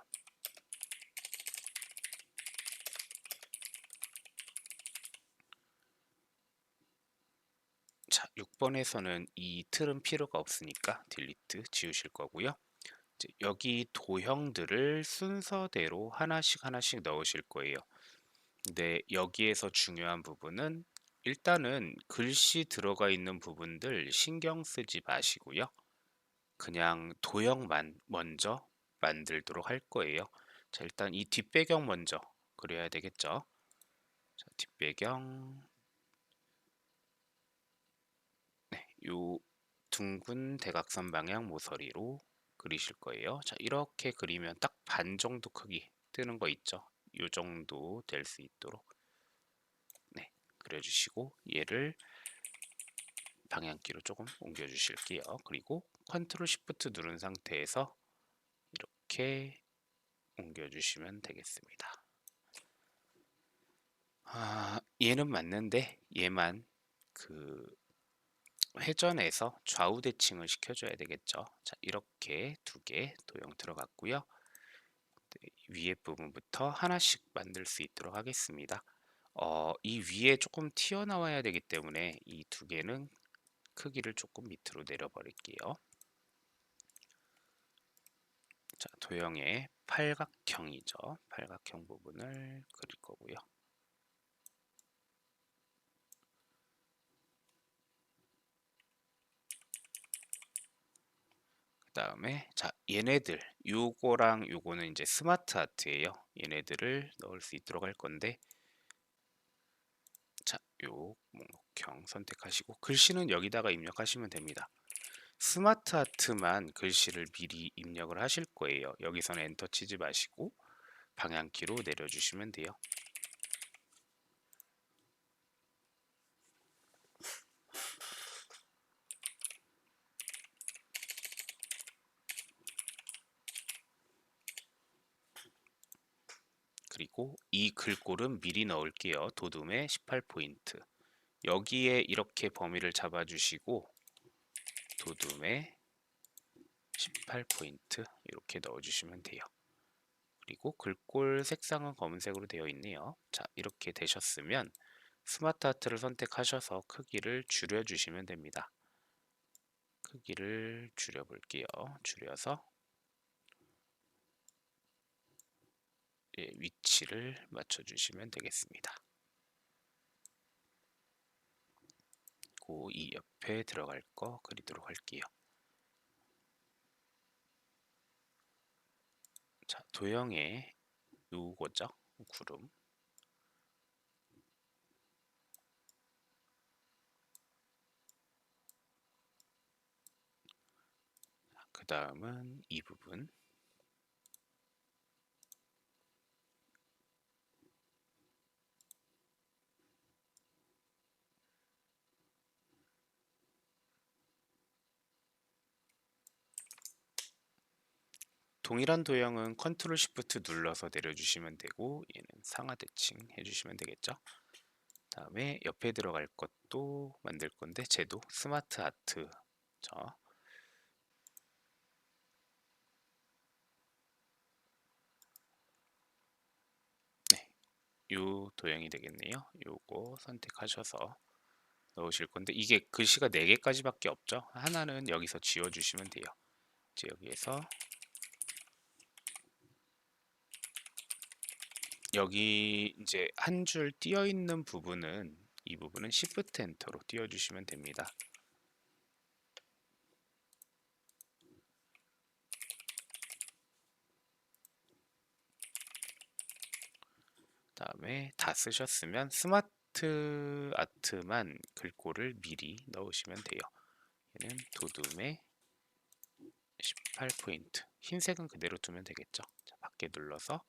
자, 6번에서는 이 틀은 필요가 없으니까 딜리트 지우실 거고요. 이제 여기 도형들을 순서대로 하나씩 하나씩 넣으실 거예요. 근데 여기에서 중요한 부분은 일단은 글씨 들어가 있는 부분들 신경 쓰지 마시고요. 그냥 도형만 먼저 만들도록 할 거예요. 자, 일단 이 뒷배경 먼저 그려야 되겠죠. 자, 뒷배경. 네, 요 둥근 대각선 방향 모서리로 그리실 거예요. 자, 이렇게 그리면 딱 반 정도 크기 뜨는 거 있죠. 요 정도 될 수 있도록 네, 그려주시고 얘를 방향키로 조금 옮겨 주실게요. 그리고 컨트롤 시프트 누른 상태에서 이렇게 옮겨 주시면 되겠습니다. 얘는 맞는데 얘만 그 회전해서 좌우 대칭을 시켜줘야 되겠죠. 자, 이렇게 두 개 도형 들어갔고요. 네, 위에 부분부터 하나씩 만들 수 있도록 하겠습니다. 이 위에 조금 튀어나와야 되기 때문에 이 두 개는 크기를 조금 밑으로 내려버릴게요. 자, 도형의 팔각형이죠. 팔각형 부분을 그릴 거고요. 그다음에 자, 얘네들 요거랑 요거는 이제 스마트 아트예요. 얘네들을 넣을 수 있도록 할 건데 자, 요 목록형 선택하시고 글씨는 여기다가 입력하시면 됩니다. 스마트 아트만 글씨를 미리 입력을 하실 거예요. 여기서는 엔터 치지 마시고 방향키로 내려주시면 돼요. 그리고 이 글꼴은 미리 넣을게요. 도둠의 18포인트. 여기에 이렇게 범위를 잡아주시고 도둠의 18포인트 이렇게 넣어주시면 돼요. 그리고 글꼴 색상은 검은색으로 되어 있네요. 자, 이렇게 되셨으면 스마트 하트를 선택하셔서 크기를 줄여주시면 됩니다. 크기를 줄여볼게요. 줄여서 위치를 맞춰주시면 되겠습니다. 그리고 이 옆에 들어갈 거 그리도록 할게요. 자, 도형의 요거죠. 구름. 그 다음은 이 부분. 동일한 도형은 컨트롤 시프트 눌러서 내려주시면 되고 얘는 상하 대칭 해주시면 되겠죠. 다음에 옆에 들어갈 것도 만들 건데 쟤도 스마트 아트. 자, 네, 요 도형이 되겠네요. 요거 선택하셔서 넣으실 건데 이게 글씨가 4개까지밖에 없죠. 하나는 여기서 지워주시면 돼요. 이제 여기에서 여기 이제 한 줄 띄어 있는 부분은 이 부분은 Shift 엔터로 띄워 주시면 됩니다. 다음에 다 쓰셨으면 스마트 아트만 글꼴을 미리 넣으시면 돼요. 얘는 도둠의 18포인트. 흰색은 그대로 두면 되겠죠. 자, 밖에 눌러서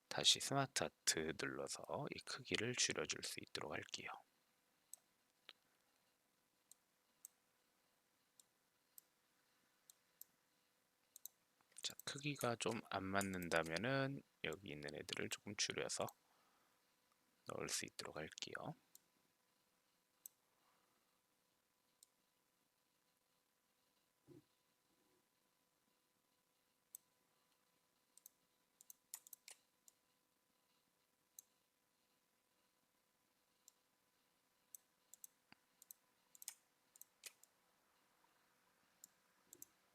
다시 스마트 아트 눌러서 이 크기를 줄여줄 수 있도록 할게요. 자, 크기가 좀 안 맞는다면은 여기 있는 애들을 조금 줄여서 넣을 수 있도록 할게요.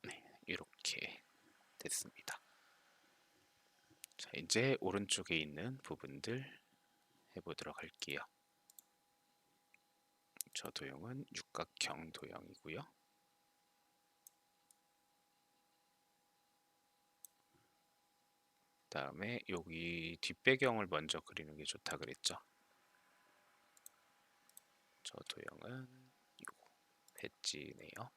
네, 이렇게 됐습니다. 자, 이제 오른쪽에 있는 부분들 해보도록 할게요. 저 도형은 육각형 도형이고요. 다음에 여기 뒷배경을 먼저 그리는 게 좋다 그랬죠. 저 도형은 요거 배지네요.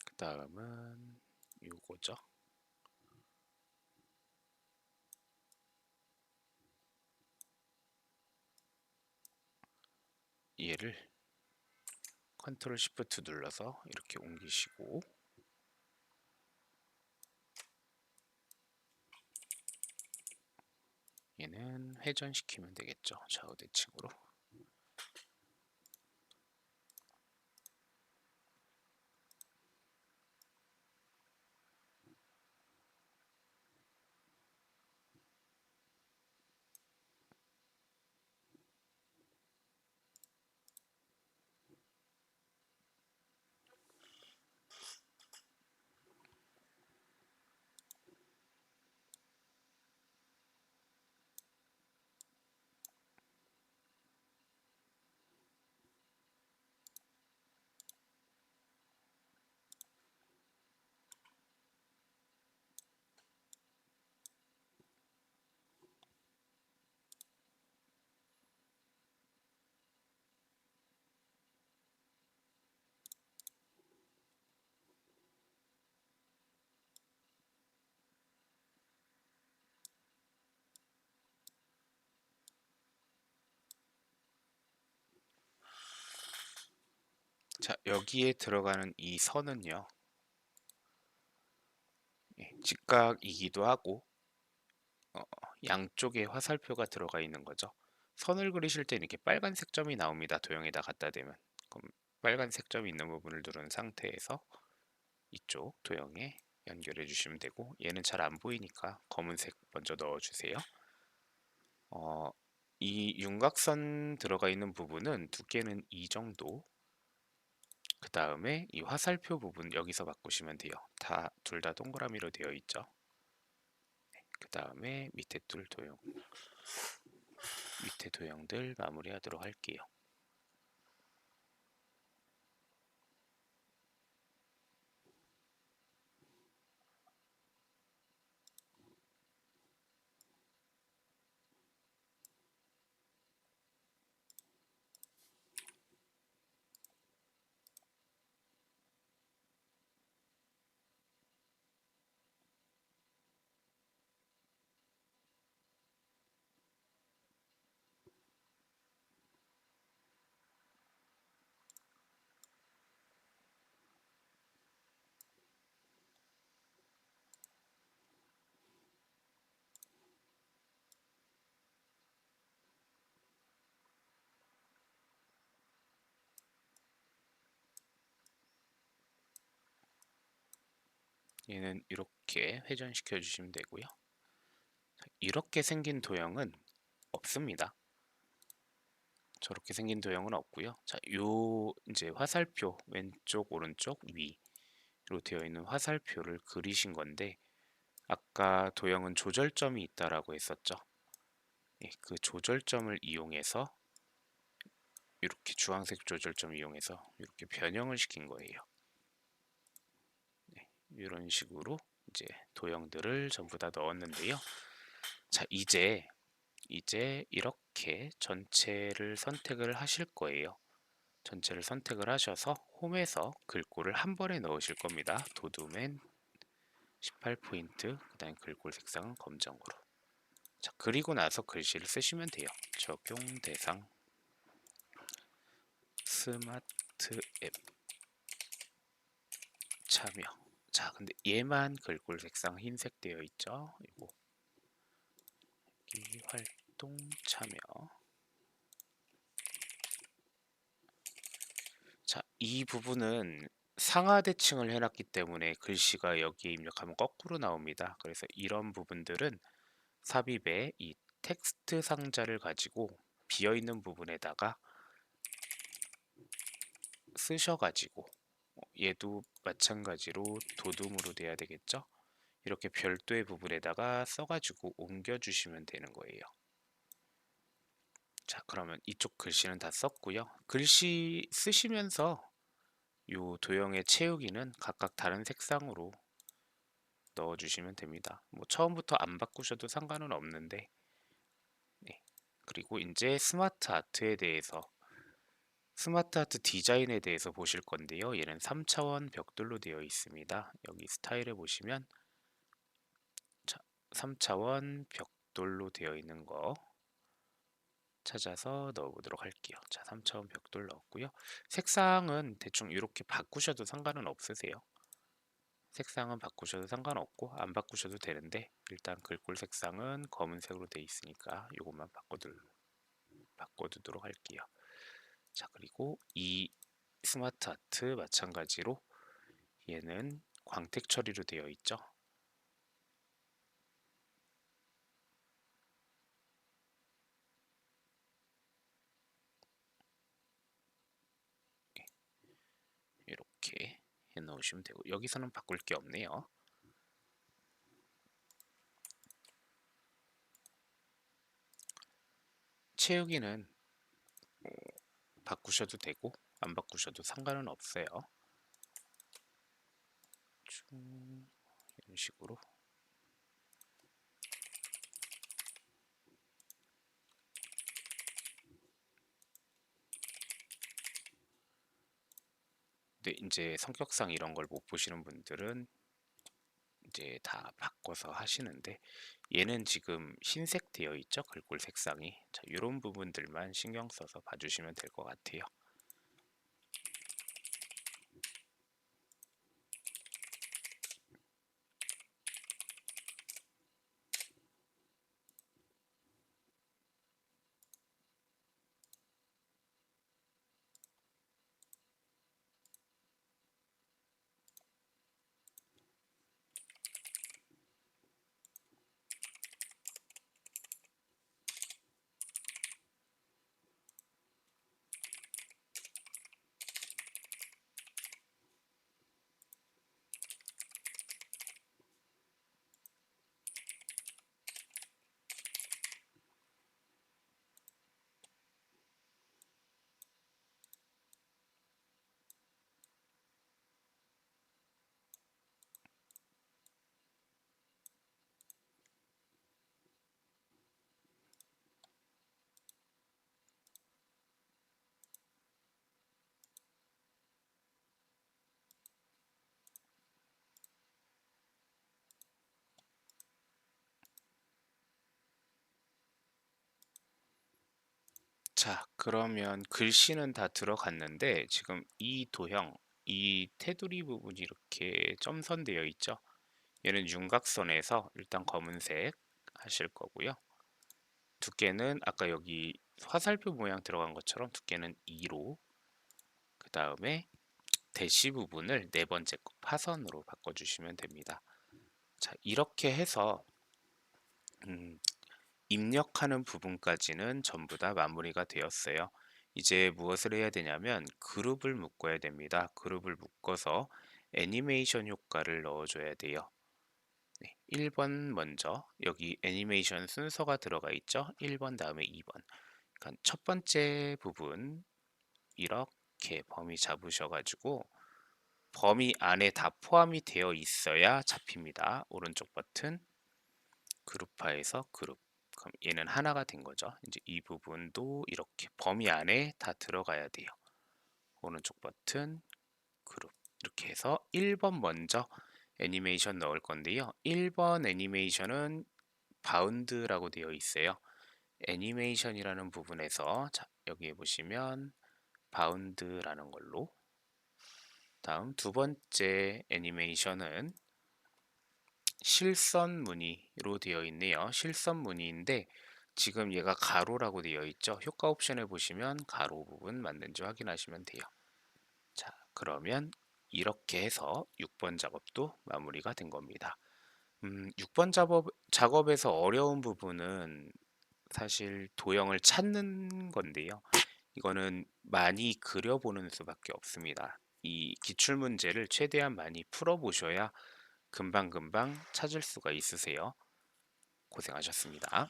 그 다음은 요거죠. 얘를 컨트롤 시프트 눌러서 이렇게 옮기시고 얘는 회전시키면 되겠죠. 좌우 대칭으로. 자, 여기에 들어가는 이 선은요, 직각이기도 하고 양쪽에 화살표가 들어가 있는 거죠. 선을 그리실 때 이렇게 빨간색 점이 나옵니다. 도형에다 갖다 대면. 그럼 빨간색 점이 있는 부분을 누른 상태에서 이쪽 도형에 연결해 주시면 되고, 얘는 잘 안 보이니까 검은색 먼저 넣어 주세요. 이 윤곽선 들어가 있는 부분은 두께는 이 정도. 그 다음에 이 화살표 부분 여기서 바꾸시면 돼요. 둘 다 동그라미로 되어 있죠. 그 다음에 밑에 밑에 도형들 마무리하도록 할게요. 얘는 이렇게 회전시켜 주시면 되고요. 이렇게 생긴 도형은 없습니다. 저렇게 생긴 도형은 없고요. 자, 요 이제 화살표 왼쪽 오른쪽 위로 되어 있는 화살표를 그리신 건데, 아까 도형은 조절점이 있다라고 했었죠. 그 조절점을 이용해서 이렇게 주황색 조절점 이용해서 이렇게 변형을 시킨 거예요. 이런 식으로 이제 도형들을 전부 다 넣었는데요. 자, 이제 이렇게 전체를 선택을 하실 거예요. 전체를 선택을 하셔서 홈에서 글꼴을 한 번에 넣으실 겁니다. 도두맨 18포인트, 그 다음에 글꼴 색상은 검정으로. 자, 그리고 나서 글씨를 쓰시면 돼요. 적용 대상 스마트 앱 참여. 자, 근데 얘만 글꼴 색상 흰색 되어 있죠. 이거 이 활동 참여. 자, 이 부분은 상하 대칭을 해놨기 때문에 글씨가 여기에 입력하면 거꾸로 나옵니다. 그래서 이런 부분들은 삽입에 이 텍스트 상자를 가지고 비어있는 부분에다가 쓰셔가지고, 얘도 마찬가지로 도둠으로 돼야 되겠죠? 이렇게 별도의 부분에다가 써가지고 옮겨주시면 되는 거예요. 자, 그러면 이쪽 글씨는 다 썼고요. 글씨 쓰시면서 요 도형의 채우기는 각각 다른 색상으로 넣어주시면 됩니다. 뭐 처음부터 안 바꾸셔도 상관은 없는데, 네. 그리고 이제 스마트 아트 디자인에 대해서 보실 건데요. 얘는 3차원 벽돌로 되어 있습니다. 여기 스타일에 보시면, 자, 3차원 벽돌로 되어 있는 거 찾아서 넣어보도록 할게요. 자, 3차원 벽돌 넣었고요. 색상은 대충 이렇게 바꾸셔도 상관은 없으세요. 색상은 바꾸셔도 상관없고 안 바꾸셔도 되는데, 일단 글꼴 색상은 검은색으로 되어 있으니까 이것만 바꿔두도록 할게요. 자, 그리고 이 스마트 아트 마찬가지로 얘는 광택 처리로 되어 있죠. 이렇게 해 놓으시면 되고, 여기서는 바꿀 게 없네요. 채우기는 바꾸셔도 되고 안 바꾸셔도 상관은 없어요. 이런 식으로. 근데 이제 성격상 이런 걸 못 보시는 분들은 이제 다 바꿔서 하시는데, 얘는 지금 흰색 되어 있죠, 글꼴 색상이. 자, 이런 부분들만 신경 써서 봐주시면 될 것 같아요. 자, 그러면 글씨는 다 들어갔는데 지금 이 도형, 이 테두리 부분이 이렇게 점선되어 있죠. 얘는 윤곽선에서 일단 검은색 하실 거고요. 두께는 아까 여기 화살표 모양 들어간 것처럼 두께는 2로, 그 다음에 대시 부분을 네 번째 거 파선으로 바꿔주시면 됩니다. 자, 이렇게 해서 음, 입력하는 부분까지는 전부 다 마무리가 되었어요. 이제 무엇을 해야 되냐면 그룹을 묶어야 됩니다. 그룹을 묶어서 애니메이션 효과를 넣어줘야 돼요. 네, 1번 먼저 여기 애니메이션 순서가 들어가 있죠. 1번 다음에 2번. 그러니까 첫 번째 부분 이렇게 범위 잡으셔가지고 범위 안에 다 포함이 되어 있어야 잡힙니다. 오른쪽 버튼 그룹화해서 그룹. 그럼 얘는 하나가 된 거죠. 이제 이 부분도 이렇게 범위 안에 다 들어가야 돼요. 오른쪽 버튼 그룹. 이렇게 해서 1번 먼저 애니메이션 넣을 건데요. 1번 애니메이션은 바운드라고 되어 있어요. 애니메이션이라는 부분에서 자, 여기에 보시면 바운드라는 걸로, 다음 두 번째 애니메이션은 실선 무늬로 되어 있네요. 실선 무늬인데 지금 얘가 가로라고 되어 있죠. 효과 옵션에 보시면 가로 부분 맞는지 확인하시면 돼요. 자, 그러면 이렇게 해서 6번 작업도 마무리가 된 겁니다. 6번 작업에서 어려운 부분은 사실 도형을 찾는 건데요. 이거는 많이 그려보는 수밖에 없습니다. 이 기출 문제를 최대한 많이 풀어보셔야 금방금방 찾을 수가 있으세요. 고생하셨습니다.